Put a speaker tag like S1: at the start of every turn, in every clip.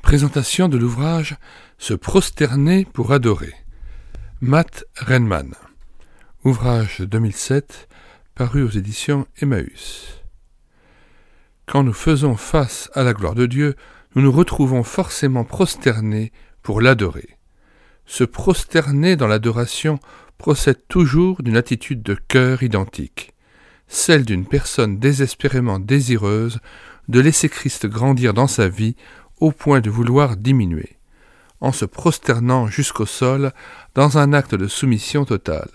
S1: Présentation de l'ouvrage « Se prosterner pour adorer » Matt Renman. Ouvrage de 2007, paru aux éditions Emmaüs. Quand nous faisons face à la gloire de Dieu, nous nous retrouvons forcément prosternés pour l'adorer. Se prosterner dans l'adoration procède toujours d'une attitude de cœur identique, celle d'une personne désespérément désireuse de laisser Christ grandir dans sa vie au point de vouloir diminuer, en se prosternant jusqu'au sol dans un acte de soumission totale.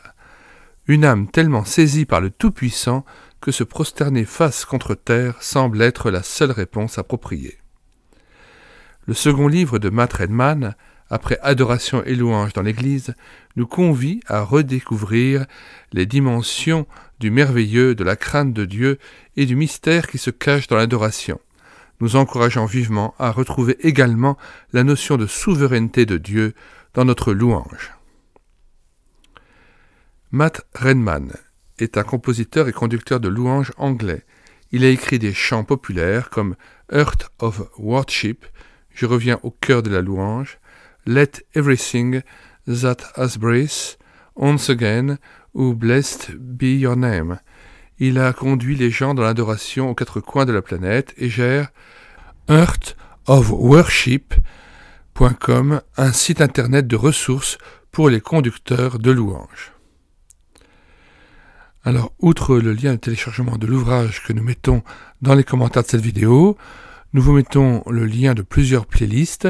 S1: Une âme tellement saisie par le Tout-Puissant que se prosterner face contre terre semble être la seule réponse appropriée. Le second livre de Matt Renman, après Adoration et louange dans l'Église, nous convie à redécouvrir les dimensions du merveilleux, de la crainte de Dieu et du mystère qui se cache dans l'adoration, nous encourageant vivement à retrouver également la notion de souveraineté de Dieu dans notre louange. Matt Renman est un compositeur et conducteur de louanges anglais. Il a écrit des chants populaires comme Heart of Worship, Je reviens au cœur de la louange, Let Everything That Has Breath, Once Again ou Blessed Be Your Name. Il a conduit les gens dans l'adoration aux quatre coins de la planète et gère heartofworship.com, un site internet de ressources pour les conducteurs de louanges. Alors, outre le lien de téléchargement de l'ouvrage que nous mettons dans les commentaires de cette vidéo, nous vous mettons le lien de plusieurs playlists,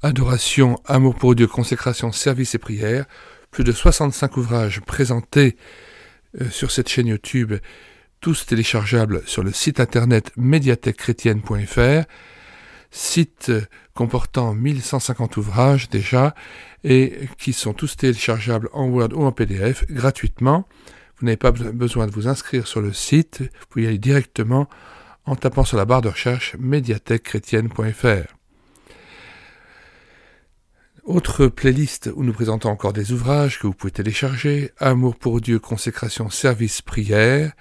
S1: Adoration, Amour pour Dieu, Consécration, Service et Prière, plus de 65 ouvrages présentés sur cette chaîne YouTube, tous téléchargeables sur le site internet médiathèquechrétienne.fr, site comportant 1150 ouvrages déjà, et qui sont tous téléchargeables en Word ou en PDF gratuitement. Vous n'avez pas besoin de vous inscrire sur le site, vous pouvez y aller directement en tapant sur la barre de recherche médiathèquechrétienne.fr. Autre playlist où nous présentons encore des ouvrages que vous pouvez télécharger, Amour pour Dieu, Consécration, Service, Prière,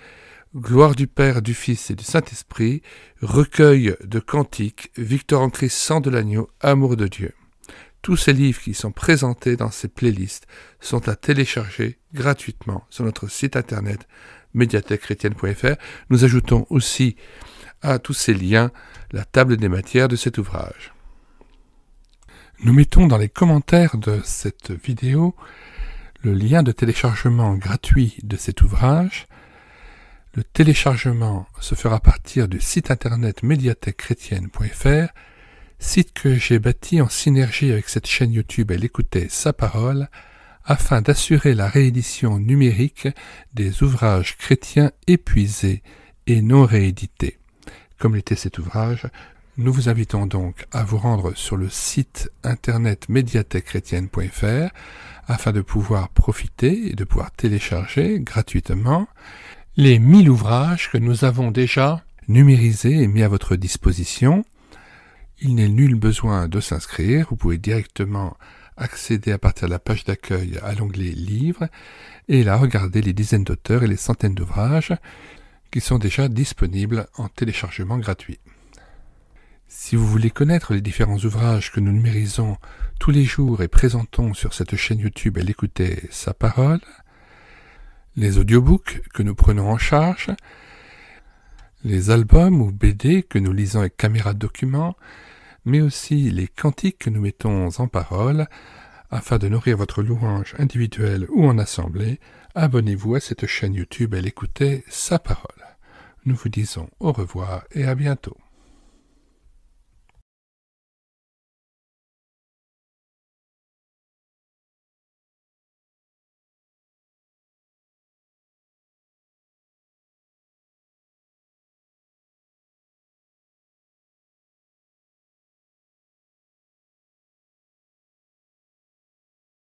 S1: Gloire du Père, du Fils et du Saint-Esprit, Recueil de cantiques, Victoire en Christ, Sang de l'Agneau, Amour de Dieu. Tous ces livres qui sont présentés dans ces playlists sont à télécharger gratuitement sur notre site internet médiathèquechrétienne.fr. Nous ajoutons aussi à tous ces liens la table des matières de cet ouvrage. Nous mettons dans les commentaires de cette vidéo le lien de téléchargement gratuit de cet ouvrage. Le téléchargement se fera à partir du site internet médiathèquechrétienne.fr, site que j'ai bâti en synergie avec cette chaîne YouTube Elle écoutait sa parole, afin d'assurer la réédition numérique des ouvrages chrétiens épuisés et non réédités. Comme l'était cet ouvrage, nous vous invitons donc à vous rendre sur le site internet médiathèquechrétienne.fr afin de pouvoir profiter et de pouvoir télécharger gratuitement les 1000 ouvrages que nous avons déjà numérisés et mis à votre disposition. Il n'est nul besoin de s'inscrire, vous pouvez directement accéder à partir de la page d'accueil à l'onglet Livres et là regarder les dizaines d'auteurs et les centaines d'ouvrages qui sont déjà disponibles en téléchargement gratuit. Si vous voulez connaître les différents ouvrages que nous numérisons tous les jours et présentons sur cette chaîne YouTube Elle écoutait sa parole, les audiobooks que nous prenons en charge, les albums ou BD que nous lisons avec caméra de document, mais aussi les cantiques que nous mettons en parole, afin de nourrir votre louange individuelle ou en assemblée, abonnez-vous à cette chaîne YouTube Elle écoutait sa parole. Nous vous disons au revoir et à bientôt.